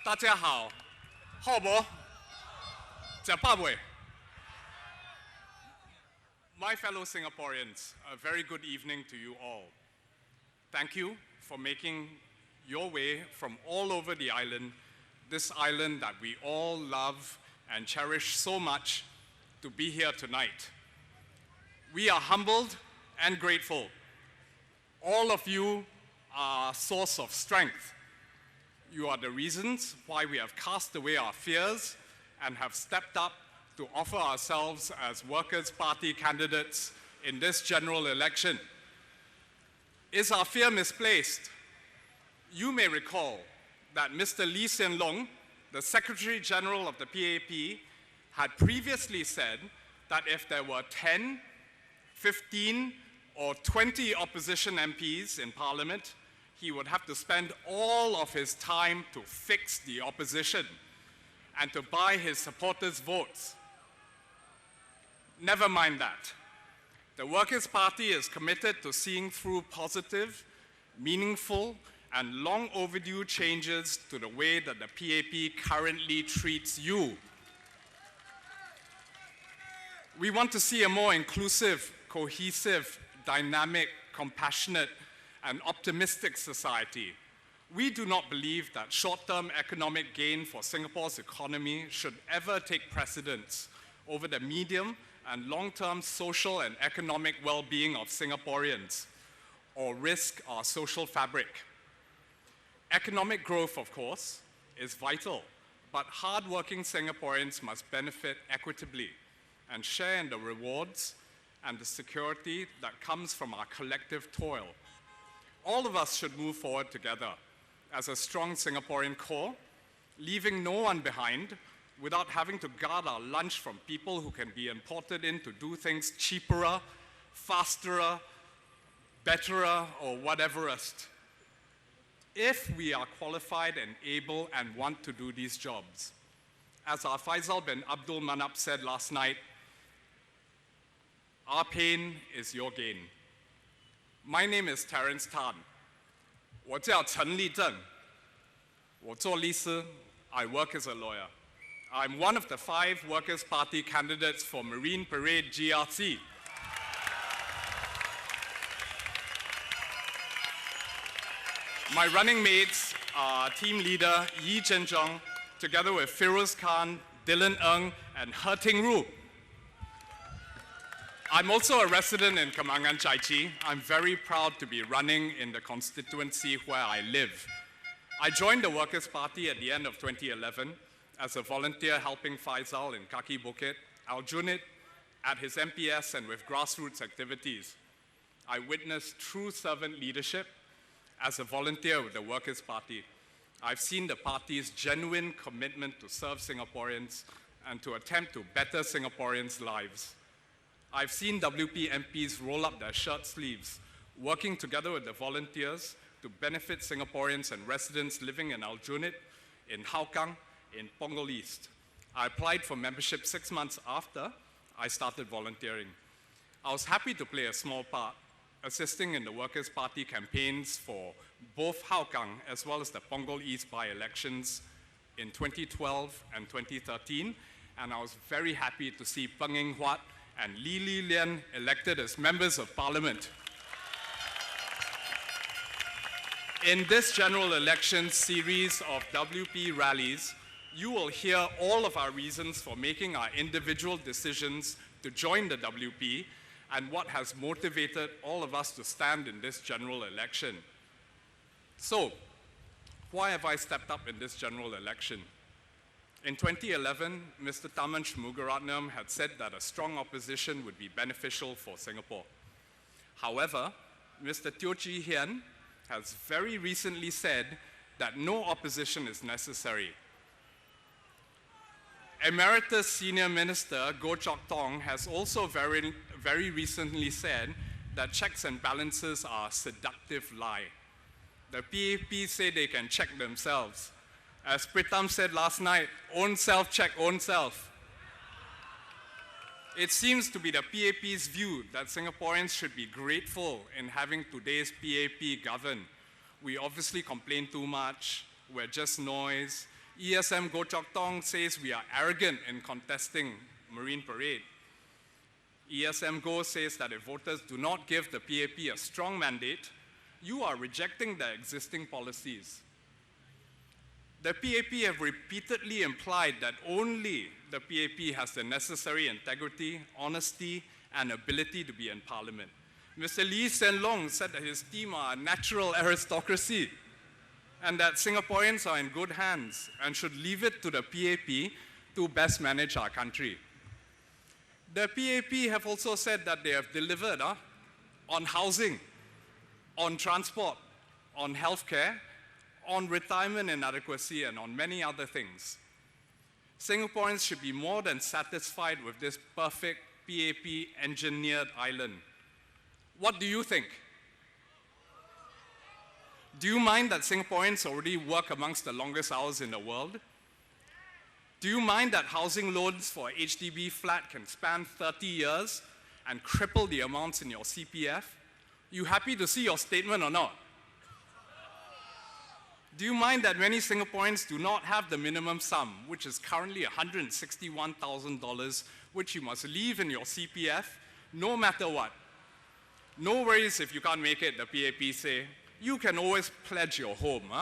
大家好，好不？食饱未? My fellow Singaporeans, a very good evening to you all. Thank you for making your way from all over the island, this island that we all love and cherish so much, to be here tonight. We are humbled and grateful. All of you are a source of strength. You are the reasons why we have cast away our fears and have stepped up to offer ourselves as Workers' Party candidates in this general election. Is our fear misplaced? You may recall that Mr. Lee Hsien Loong, the Secretary General of the PAP, had previously said that if there were 10, 15, or 20 opposition MPs in Parliament, he would have to spend all of his time to fix the opposition and to buy his supporters' votes. Never mind that. The Workers' Party is committed to seeing through positive, meaningful, and long overdue changes to the way that the PAP currently treats you. We want to see a more inclusive, cohesive, dynamic, compassionate, and optimistic society. We do not believe that short-term economic gain for Singapore's economy should ever take precedence over the medium and long-term social and economic well-being of Singaporeans, or risk our social fabric. Economic growth, of course, is vital, but hard-working Singaporeans must benefit equitably and share in the rewards and the security that comes from our collective toil. All of us should move forward together as a strong Singaporean core, leaving no one behind without having to guard our lunch from people who can be imported in to do things cheaper, faster, better, or whateverest. If we are qualified and able and want to do these jobs, as our Faisal bin Abdul Manap said last night, our pain is your gain. My name is Terence Tan. 我叫陈立正. 我做律师. I work as a lawyer. I'm one of the 5 Workers' Party candidates for Marine Parade GRC. My running mates are team leader Yi Zhenzhong, together with Firoz Khan, Dylan Ng, and He Ting Ru. I'm also a resident in Kemangan Chai Chee. I'm very proud to be running in the constituency where I live. I joined the Workers' Party at the end of 2011 as a volunteer helping Faisal in Kaki Bukit, Aljunied, at his MPS and with grassroots activities. I witnessed true servant leadership as a volunteer with the Workers' Party. I've seen the party's genuine commitment to serve Singaporeans and to attempt to better Singaporeans' lives. I've seen WP MPs roll up their shirt sleeves, working together with the volunteers to benefit Singaporeans and residents living in Aljunied, in Hougang, in Punggol East. I applied for membership 6 months after I started volunteering. I was happy to play a small part, assisting in the Workers' Party campaigns for both Hougang as well as the Punggol East by-elections in 2012 and 2013, and I was very happy to see Peng Eng Huat and Lee Li Lian elected as members of parliament. In this general election series of WP rallies, you will hear all of our reasons for making our individual decisions to join the WP and what has motivated all of us to stand in this general election. So, why have I stepped up in this general election? In 2011, Mr. Tharman Shanmugaratnam had said that a strong opposition would be beneficial for Singapore. However, Mr. Teo Chee Hean has very recently said that no opposition is necessary. Emeritus Senior Minister Goh Chok Tong has also very recently said that checks and balances are a seductive lie. The PAP say they can check themselves. As Pritam said last night, own self check own self. It seems to be the PAP's view that Singaporeans should be grateful in having today's PAP govern. We obviously complain too much, we're just noise, ESM Goh Chok Tong says we are arrogant in contesting Marine Parade. ESM Go says that if voters do not give the PAP a strong mandate, you are rejecting their existing policies. The PAP have repeatedly implied that only the PAP has the necessary integrity, honesty, and ability to be in parliament. Mr. Lee Hsien Loong said that his team are a natural aristocracy and that Singaporeans are in good hands and should leave it to the PAP to best manage our country. The PAP have also said that they have delivered on housing, on transport, on healthcare, on retirement inadequacy, and on many other things. Singaporeans should be more than satisfied with this perfect PAP-engineered island. What do you think? Do you mind that Singaporeans already work amongst the longest hours in the world? Do you mind that housing loans for a HDB flat can span 30 years and cripple the amounts in your CPF? You happy to see your statement or not? Do you mind that many Singaporeans do not have the minimum sum, which is currently $161,000, which you must leave in your CPF no matter what? No worries if you can't make it, the PAP say. You can always pledge your home,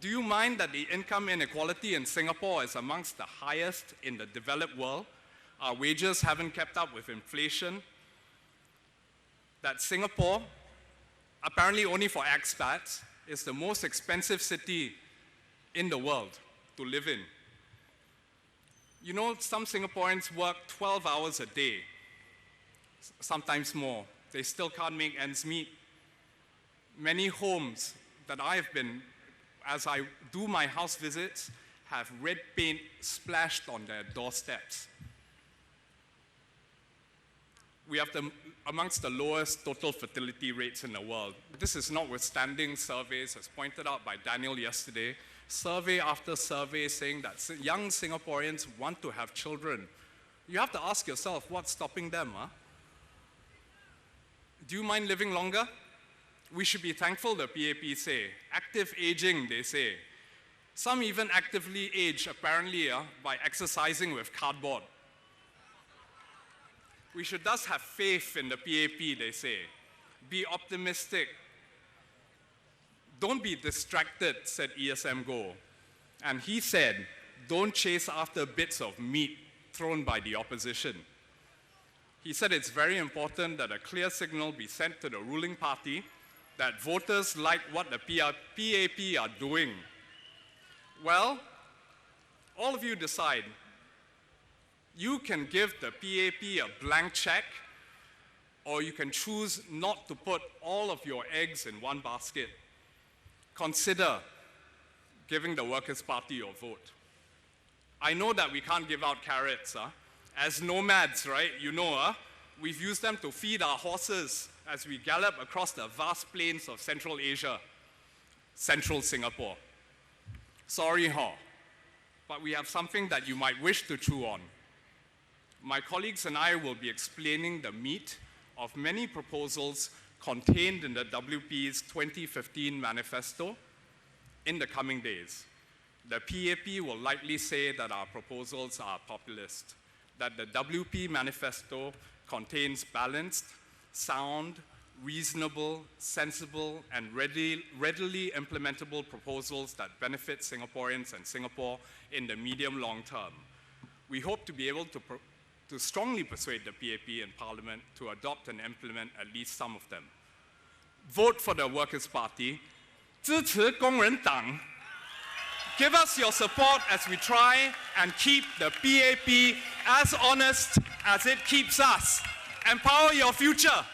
Do you mind that the income inequality in Singapore is amongst the highest in the developed world? Our wages haven't kept up with inflation. That Singapore, apparently only for expats, is the most expensive city in the world to live in. You know, some Singaporeans work 12 hours a day, sometimes more. They still can't make ends meet. Many homes that I've been, as I do my house visits, have red paint splashed on their doorsteps. We have amongst the lowest total fertility rates in the world. This is notwithstanding surveys, as pointed out by Daniel yesterday, survey after survey saying that young Singaporeans want to have children. You have to ask yourself, what's stopping them? Do you mind living longer? We should be thankful, the PAP say. Active aging, they say. Some even actively age, apparently, by exercising with cardboard. We should thus have faith in the PAP, they say. Be optimistic. Don't be distracted, said ESM Go. And he said, don't chase after bits of meat thrown by the opposition. He said it's very important that a clear signal be sent to the ruling party that voters like what the PAP are doing. Well, all of you decide. You can give the PAP a blank check, or you can choose not to put all of your eggs in one basket. Consider giving the Workers' Party your vote. I know that we can't give out carrots. As nomads, right? You know, we've used them to feed our horses as we gallop across the vast plains of Central Asia, central Singapore. Sorry, but we have something that you might wish to chew on. My colleagues and I will be explaining the meat of many proposals contained in the WP's 2015 manifesto in the coming days. The PAP will likely say that our proposals are populist, that the WP manifesto contains balanced, sound, reasonable, sensible, and readily implementable proposals that benefit Singaporeans and Singapore in the medium-long term. We hope to be able to strongly persuade the PAP in Parliament to adopt and implement at least some of them. Vote for the Workers' Party. 支持工人党. Give us your support as we try and keep the PAP as honest as it keeps us. Empower your future.